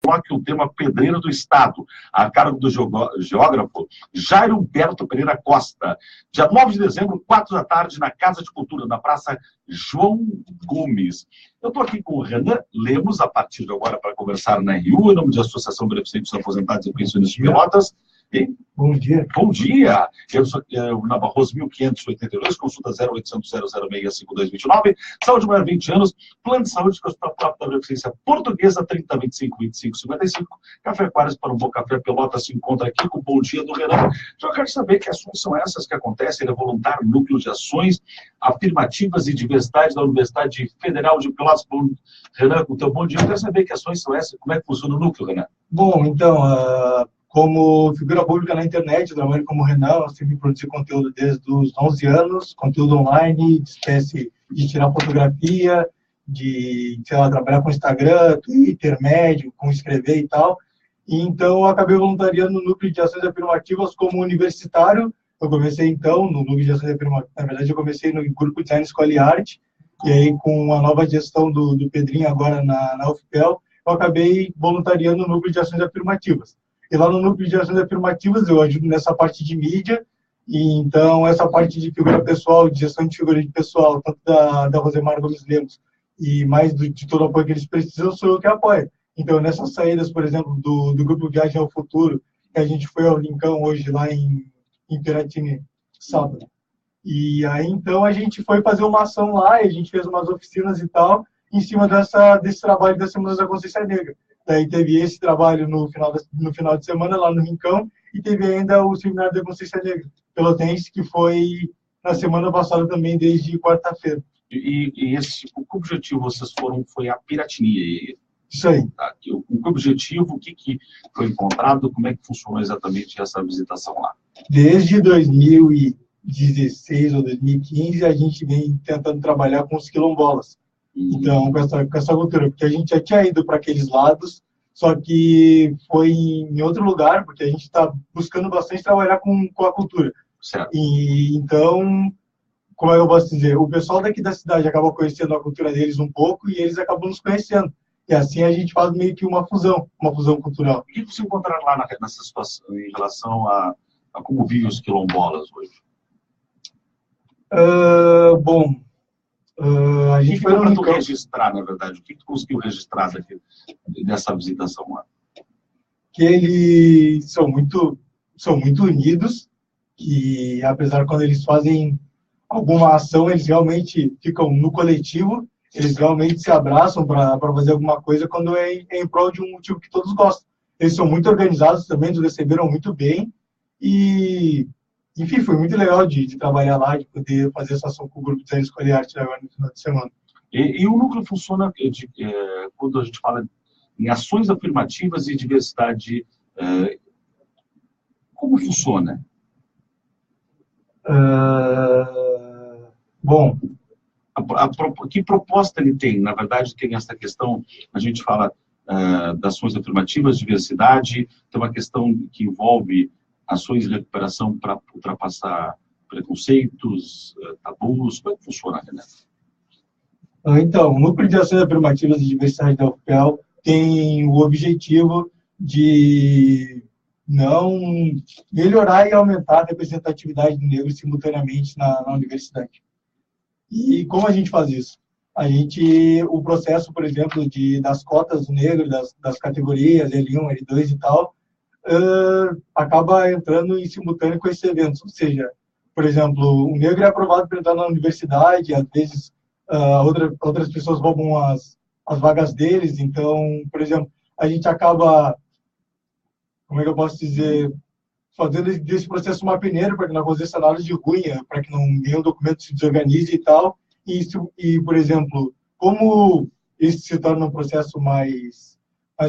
coloque o tema Pedreiro do Estado, a cargo do geógrafo Jairo Humberto Pereira Costa. Dia 9 de dezembro, 4 da tarde, na Casa de Cultura, na Praça João Gomes. Eu estou aqui com o Renan Lemos, a partir de agora, para conversar na RU, em nome de Associação Beneficente dos Aposentados e Pensionistas de Pelotas. E, bom dia. Bom dia. Eu sou na Barroso 1582, consulta 0800 006 5229, saúde maior 20 anos, plano de saúde com o Hospital Próprio da Beneficência Portuguesa, 3025 25 55. Café Aquários para um bom café. Pelotas se encontra aqui com o bom dia do Renan. Já quero saber que ações são essas que acontecem. Ele é voluntário, núcleo de ações afirmativas e diversidade da Universidade Federal de Pelotas. Renan, com o teu bom dia, eu quero saber que ações são essas, como é que funciona o núcleo, Renan? Bom, então, como figura pública na internet, eu trabalho como Renan, eu sempre produzi conteúdo desde os 11 anos, conteúdo online, de espécie de tirar fotografia, de, sei lá, trabalhar com Instagram, Twitter, médio, com escrever e tal. E, então, eu acabei voluntariando no Núcleo de Ações Afirmativas como universitário. Eu comecei, então, no Núcleo de Ações Afirmativas, na verdade, eu comecei no Grupo Design Escola e Arte, e aí, com a nova gestão do Pedrinho agora na UFPEL, eu acabei voluntariando no Núcleo de Ações Afirmativas. E lá no Núcleo de Ações Afirmativas eu ajudo nessa parte de mídia, e então essa parte de figura pessoal, de gestão de figura pessoal, tanto da Rosemar Gomes Lemos, e mais de todo o apoio que eles precisam, sou eu que apoio. Então, nessas saídas, por exemplo, do Grupo Viagem ao Futuro, que a gente foi ao Lincão hoje, lá em Piratini, sábado. E aí, então, a gente foi fazer uma ação lá, e a gente fez umas oficinas e tal, em cima desse trabalho da Semana da Consciência Negra. Daí teve esse trabalho no final de semana, lá no Rincão, e teve ainda o Seminário da Consciência Negra pelotense, que foi na semana passada também, desde quarta-feira. E o objetivo vocês foram foi a Piratini? Isso aí. Tá? O objetivo, o que foi encontrado, como é que funcionou exatamente essa visitação lá? Desde 2016 ou 2015, a gente vem tentando trabalhar com os quilombolas. Então, com essa cultura, porque a gente já tinha ido para aqueles lados, só que foi em outro lugar, porque a gente está buscando bastante trabalhar com a cultura. Certo. E então, como é que eu posso dizer? O pessoal daqui da cidade acaba conhecendo a cultura deles um pouco e eles acabam nos conhecendo. E assim a gente faz meio que uma fusão cultural. O que você encontraram lá nessa situação em relação a como vivem os quilombolas hoje? Bom, a gente foi para tu registrar, na verdade, o que tu conseguiu registrar dessa visitação lá? Que eles são muito unidos, que apesar quando eles fazem alguma ação, eles realmente ficam no coletivo, eles realmente se abraçam para fazer alguma coisa quando é em prol de um motivo que todos gostam. Eles são muito organizados também, nos receberam muito bem e, enfim, foi muito legal de trabalhar lá, de poder fazer essa ação com o Grupo Design Escola e Arte agora no final de semana. E o núcleo funciona quando a gente fala em ações afirmativas e diversidade. Como funciona? Bom, que proposta ele tem? Na verdade, tem essa questão, a gente fala das ações afirmativas, diversidade, tem uma questão que envolve ações de recuperação para ultrapassar preconceitos, tabus. Como é que funciona, Renan? Então, o Núcleo de Ações Afirmativas e Diversidade da UFPEL tem o objetivo de não melhorar e aumentar a representatividade do negro simultaneamente na universidade. E como a gente faz isso? O processo, por exemplo, das cotas do negro, das categorias L1, L2 e tal, acaba entrando em simultâneo com esses eventos. Ou seja, por exemplo, o negro é aprovado para entrar na universidade, às vezes outras pessoas roubam as vagas deles. Então, por exemplo, a gente acaba, como é que eu posso dizer, fazendo desse processo uma peneira para que não aconteça nada de ruim, para que nenhum documento se desorganize e tal. E, por exemplo, como isso se torna um processo mais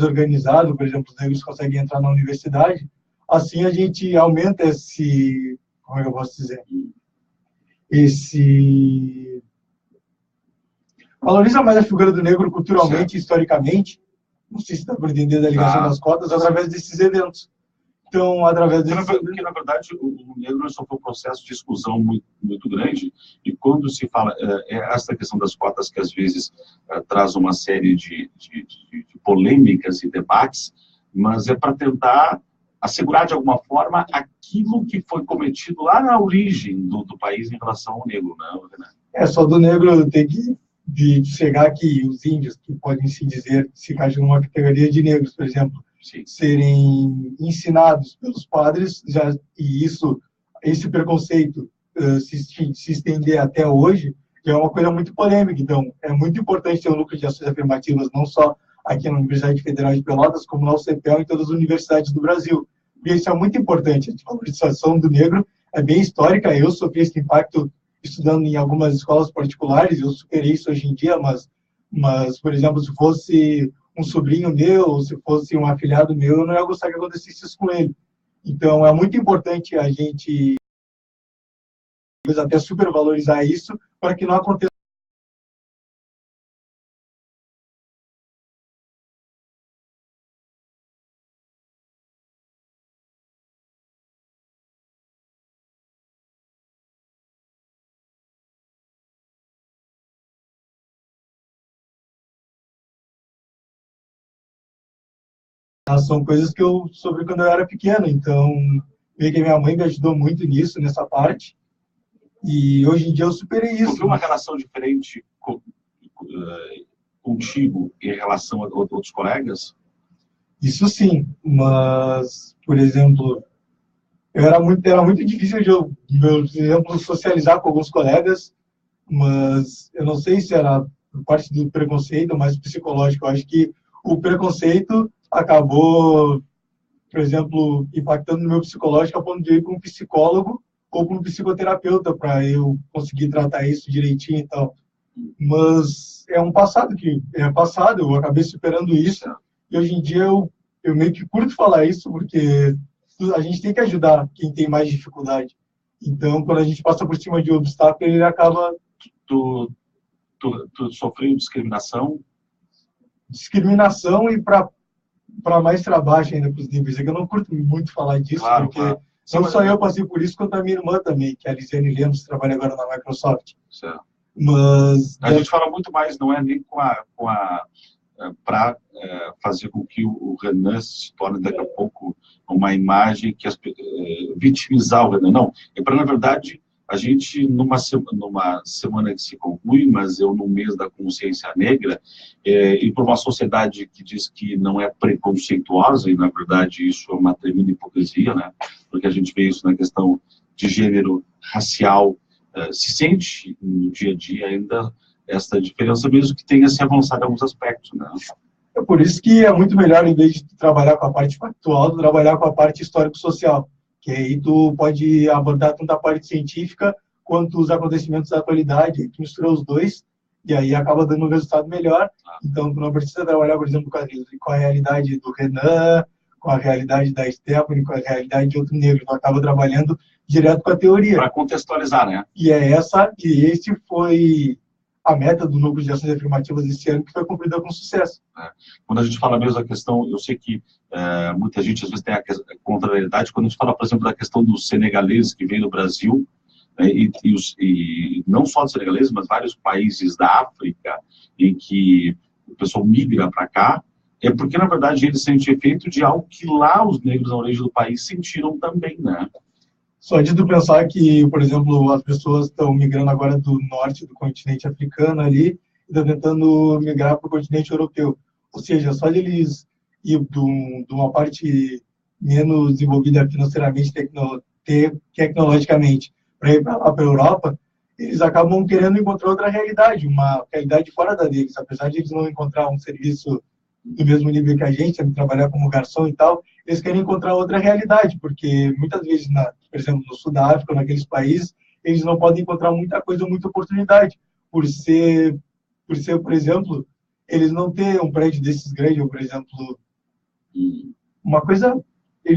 organizado, por exemplo, os negros conseguem entrar na universidade, assim a gente aumenta como é que eu posso dizer, valoriza mais a figura do negro culturalmente, historicamente, não sei se dá para entender da ligação das cotas, através desses eventos. Então, através desse... Porque, na verdade, o negro sofreu um processo de exclusão muito, muito grande, e quando se fala, essa questão das cotas que às vezes traz uma série de polêmicas e debates, mas é para tentar assegurar de alguma forma aquilo que foi cometido lá na origem do país em relação ao negro, né? Só do negro tem que chegar que os índios, que podem se dizer, se encaixam numa categoria de negros, por exemplo, sim, serem ensinados pelos padres, e esse preconceito se estender até hoje, já é uma coisa muito polêmica. Então, é muito importante ter um núcleo de ações afirmativas, não só aqui na Universidade Federal de Pelotas, como na UCPEL e em todas as universidades do Brasil. E isso é muito importante. A valorização do negro é bem histórica. Eu sofri esse impacto estudando em algumas escolas particulares, eu superei isso hoje em dia, mas por exemplo, se fosse um sobrinho meu, ou se fosse um afilhado meu, eu não ia gostar que acontecesse isso com ele. Então, é muito importante a gente até supervalorizar isso, para que não aconteça. São coisas que eu sofri quando eu era pequeno, então meio que minha mãe me ajudou muito nisso, nessa parte, e hoje em dia eu superei isso. Houve uma relação diferente contigo em relação a outros colegas? Isso sim, mas, por exemplo, era muito difícil de eu, por exemplo, socializar com alguns colegas, mas eu não sei se era por parte do preconceito ou mais psicológico. Eu acho que o preconceito acabou, por exemplo, impactando no meu psicológico a ponto de ir para um psicólogo ou para um psicoterapeuta para eu conseguir tratar isso direitinho e tal. Mas é um passado que é passado, eu acabei superando isso, e hoje em dia eu meio que curto falar isso, porque a gente tem que ajudar quem tem mais dificuldade. Então, quando a gente passa por cima de um obstáculo, ele acaba... Tu sofreu discriminação? Discriminação, e para mais para baixo ainda, para os níveis. É que eu não curto muito falar disso, claro, porque claro. Não só eu passei por isso, quanto a minha irmã também, que é a Lisiane Lemos, que trabalha agora na Microsoft. Certo. Mas... A gente fala muito mais, não é nem para fazer com que o Renan se torne daqui a pouco uma imagem que vitimizar o Renan, não. É para, na verdade, a gente, numa semana que se conclui, mas eu no mês da consciência negra, e por uma sociedade que diz que não é preconceituosa, e na verdade isso é uma tremenda hipocrisia, né? Porque a gente vê isso na questão de gênero, racial, se sente no dia a dia ainda essa diferença, mesmo que tenha se avançado em alguns aspectos, né? É por isso que é muito melhor, em vez de trabalhar com a parte factual, trabalhar com a parte histórico-social, que aí tu pode abordar tanto a parte científica quanto os acontecimentos da atualidade, aí tu mistura os dois, e aí acaba dando um resultado melhor. Então, tu não precisa trabalhar, por exemplo, com a realidade do Renan, com a realidade da Stephanie, com a realidade de outro negro. Tu acaba trabalhando direto com a teoria. Para contextualizar, né? E esse foi a meta do Núcleo de Ações Afirmativas esse ano, que foi cumprida com sucesso. Quando a gente fala mesmo da questão, eu sei que muita gente às vezes tem a contrariedade, quando a gente fala, por exemplo, da questão dos senegaleses que vêm no Brasil, né, e não só dos senegaleses, mas vários países da África, em que o pessoal migra para cá, é porque, na verdade, eles sentem efeito de algo que lá os negros na origem do país sentiram também, né? Só de tu pensar que, por exemplo, as pessoas estão migrando agora do norte do continente africano ali, e estão tentando migrar para o continente europeu. Ou seja, só de eles ir de uma parte menos desenvolvida financeiramente, tecnologicamente, para ir para lá, para a Europa, eles acabam querendo encontrar outra realidade, uma realidade fora da deles. Apesar de eles não encontrar um serviço do mesmo nível que a gente, trabalhar como garçom e tal, eles querem encontrar outra realidade, porque muitas vezes, por exemplo, no sul da África, naqueles países, eles não podem encontrar muita coisa, muita oportunidade, por ser, por exemplo, eles não têm um prédio desses grandes, ou, por exemplo, uma coisa,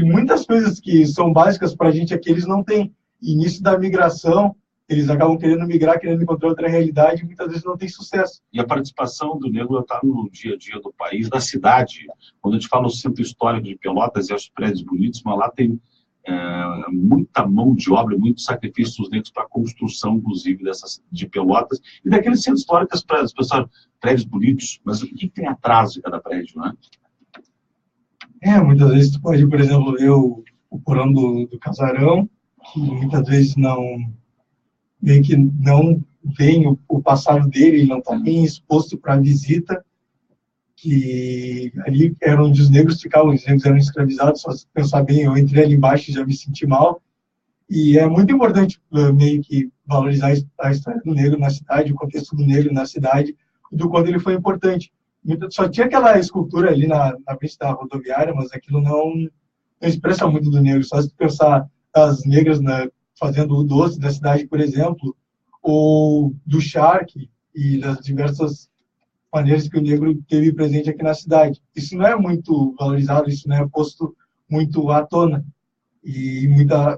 muitas coisas que são básicas para a gente aqui, eles não têm. Início da migração, eles acabam querendo migrar, querendo encontrar outra realidade, e muitas vezes não tem sucesso. E a participação do negro está no dia a dia do país, da cidade. Quando a gente fala o centro histórico de Pelotas e os prédios bonitos, mas lá tem muita mão de obra, muito sacrifício dos negros para a construção, inclusive, de Pelotas e daquele centro histórico, as pessoas, prédios bonitos, mas o que tem atrás de cada prédio, né? Muitas vezes tu pode, por exemplo, ver o porão do casarão, que muitas vezes meio que não vem o passado dele, ele não está nem exposto para visita, que ali era onde os negros ficavam, os negros eram escravizados, só se pensar bem, eu entrei ali embaixo e já me senti mal, e é muito importante meio que valorizar a história do negro na cidade, o contexto do negro na cidade, do quanto ele foi importante. Só tinha aquela escultura ali na frente da rodoviária, mas aquilo não expressa muito do negro, só se pensar as negras fazendo o doce da cidade, por exemplo, ou do charque e das diversas maneiras que o negro teve presente aqui na cidade. Isso não é muito valorizado, isso não é posto muito à tona. E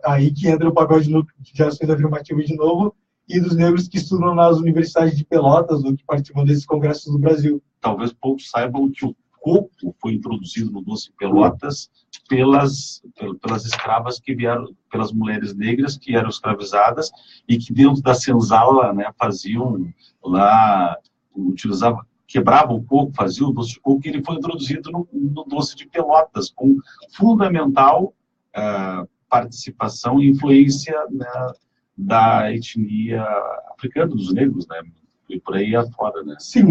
aí que entra o papel de ações afirmativas de novo e dos negros que estudam nas universidades de Pelotas ou que participam desses congressos do Brasil. Talvez poucos saibam que o coco foi introduzido no doce Pelotas pelas escravas que vieram, pelas mulheres negras que eram escravizadas e que dentro da senzala, né, faziam lá, utilizavam, quebravam o coco, faziam o doce de coco, e ele foi introduzido no doce de Pelotas, com fundamental participação e influência, né, da etnia africana, dos negros, né, e por aí afora, né. Sim,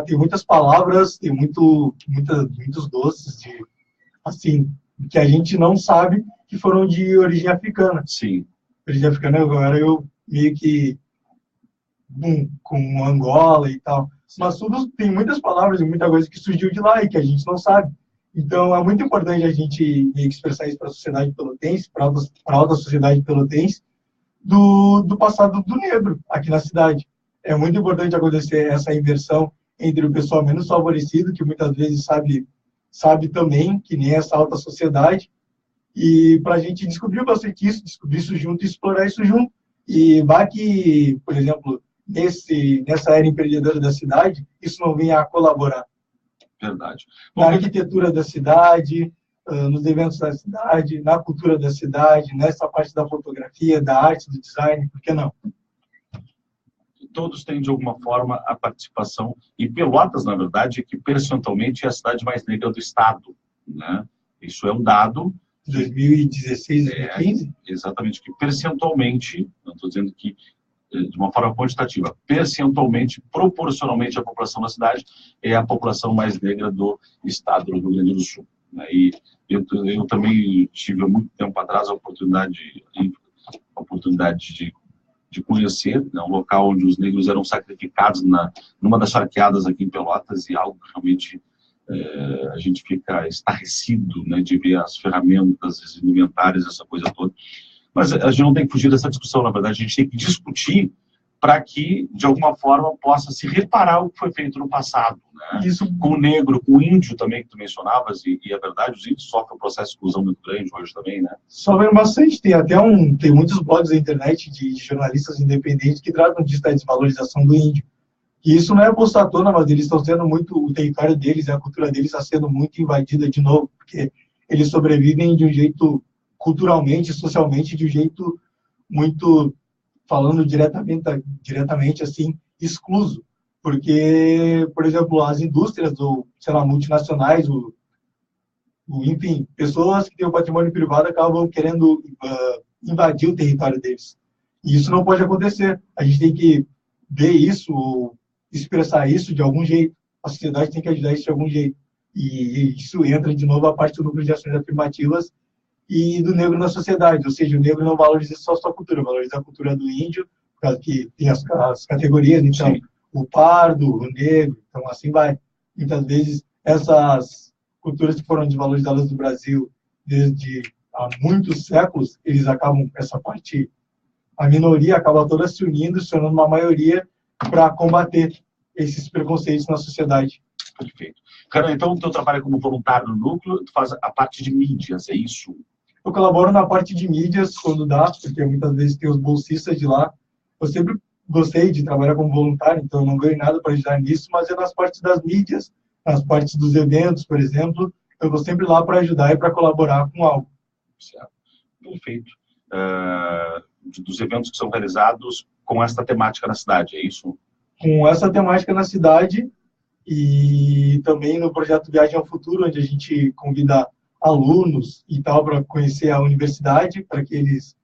tem muitas palavras, tem muitos doces assim, que a gente não sabe que foram de origem africana. Sim. Origem africana, agora eu meio que com Angola e tal. Mas tudo tem muitas palavras e muita coisa que surgiu de lá e que a gente não sabe. Então, é muito importante a gente expressar isso para a sociedade pelotense, para a alta sociedade pelotense, do passado do negro aqui na cidade. É muito importante acontecer essa inversão entre o pessoal menos favorecido, que muitas vezes sabe também, que nem essa alta sociedade, e para a gente descobrir bastante isso, descobrir isso junto e explorar isso junto. E vai que, por exemplo, nessa era empreendedora da cidade, isso não venha a colaborar. Verdade. Na arquitetura da cidade, nos eventos da cidade, na cultura da cidade, nessa parte da fotografia, da arte, do design, por que não? Todos têm, de alguma forma, a participação. E Pelotas, na verdade, é que percentualmente é a cidade mais negra do estado, né? Isso é um dado. 2016, 2015? Exatamente, que percentualmente, não estou dizendo que de uma forma quantitativa, percentualmente, proporcionalmente à população da cidade, é a população mais negra do estado do Rio Grande do Sul, né? E eu também tive, há muito tempo atrás, a oportunidade de conhecer, né, um local onde os negros eram sacrificados numa das charqueadas aqui em Pelotas, e algo que realmente a gente fica estarrecido, né, de ver as ferramentas, os inventares, essa coisa toda. Mas a gente não tem que fugir dessa discussão, na verdade, a gente tem que discutir para que, de alguma forma, possa se reparar o que foi feito no passado, né? Isso. Com o negro, com o índio também, que tu mencionavas, e é verdade, os índios sofrem um processo de exclusão muito grande hoje também, né? Sofrem bastante, tem muitos blogs na internet de jornalistas independentes que tratam disso, da desvalorização do índio. E isso não é posto à tona, mas eles estão sendo o território deles, a cultura deles está sendo muito invadida de novo, porque eles sobrevivem de um jeito, culturalmente, socialmente, de um jeito muito, falando diretamente assim, excluso. Porque, por exemplo, as indústrias, sei lá, multinacionais, enfim, pessoas que têm o patrimônio privado acabam querendo invadir o território deles. E isso não pode acontecer. A gente tem que ver isso, expressar isso de algum jeito. A sociedade tem que ajudar isso de algum jeito. E isso entra de novo a parte do núcleo de ações afirmativas e do negro na sociedade. Ou seja, o negro não valoriza só a sua cultura, valoriza a cultura do índio, por causa que tem as categorias, então, sim, o pardo, o negro, então assim vai. Muitas vezes, essas culturas que foram desvalorizadas do Brasil desde há muitos séculos, eles acabam, essa parte, a minoria acaba toda se unindo, se tornando uma maioria para combater esses preconceitos na sociedade. Perfeito. Cara, então, o teu trabalho como voluntário no núcleo, tu faz a parte de mídias, é isso? Eu colaboro na parte de mídias quando dá, porque muitas vezes tem os bolsistas de lá eu sempre gostei de trabalhar como voluntário, então eu não ganho nada para ajudar nisso, mas é nas partes das mídias, nas partes dos eventos, por exemplo, eu vou sempre lá para ajudar e para colaborar com algo. Certo. Perfeito. Dos eventos que são realizados com esta temática na cidade, é isso? Com essa temática na cidade e também no projeto Viagem ao Futuro, onde a gente convida alunos e tal para conhecer a universidade, para que eles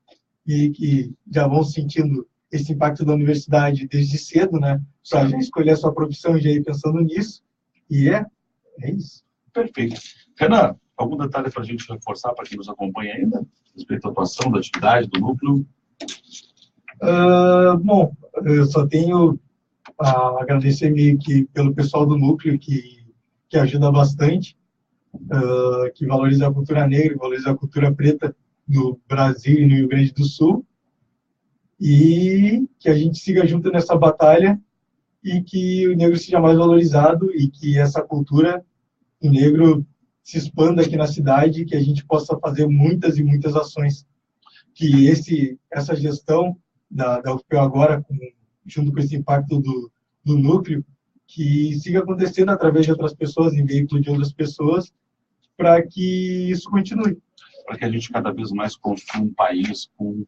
que já vão sentindo esse impacto da universidade desde cedo, né? Para já escolher a sua profissão e já ir pensando nisso. E é isso. Perfeito. Renan, algum detalhe para a gente reforçar para quem nos acompanha ainda? Respeito à atuação, da atividade, do núcleo? Bom, eu só tenho a agradecer meio que pelo pessoal do núcleo que ajuda bastante, que valoriza a cultura negra, valoriza a cultura preta do Brasil e no Rio Grande do Sul, e que a gente siga junto nessa batalha e que o negro seja mais valorizado e que essa cultura do negro se expanda aqui na cidade, que a gente possa fazer muitas e muitas ações, que essa gestão da UFPEL agora, junto com esse impacto do núcleo, que siga acontecendo através de outras pessoas, em veículo de outras pessoas, para que isso continue. Para que a gente cada vez mais construa um país com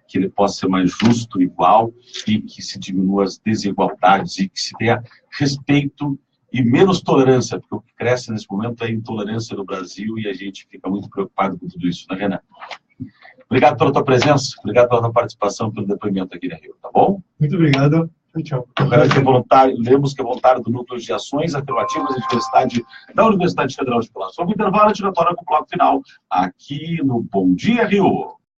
que ele possa ser mais justo, igual, e que se diminua as desigualdades e que se tenha respeito e menos tolerância, porque o que cresce nesse momento é a intolerância no Brasil e a gente fica muito preocupado com tudo isso, né, Renan? Obrigado pela tua presença, obrigado pela tua participação, pelo depoimento aqui na Rio, tá bom? Muito obrigado. Tchau. O Renan é voluntário, lemos que é voluntário do Núcleo de Ações Afirmativas da Universidade Federal de Pelotas. Sobre o intervalo, a diretora com o bloco final, aqui no Bom Dia Rio.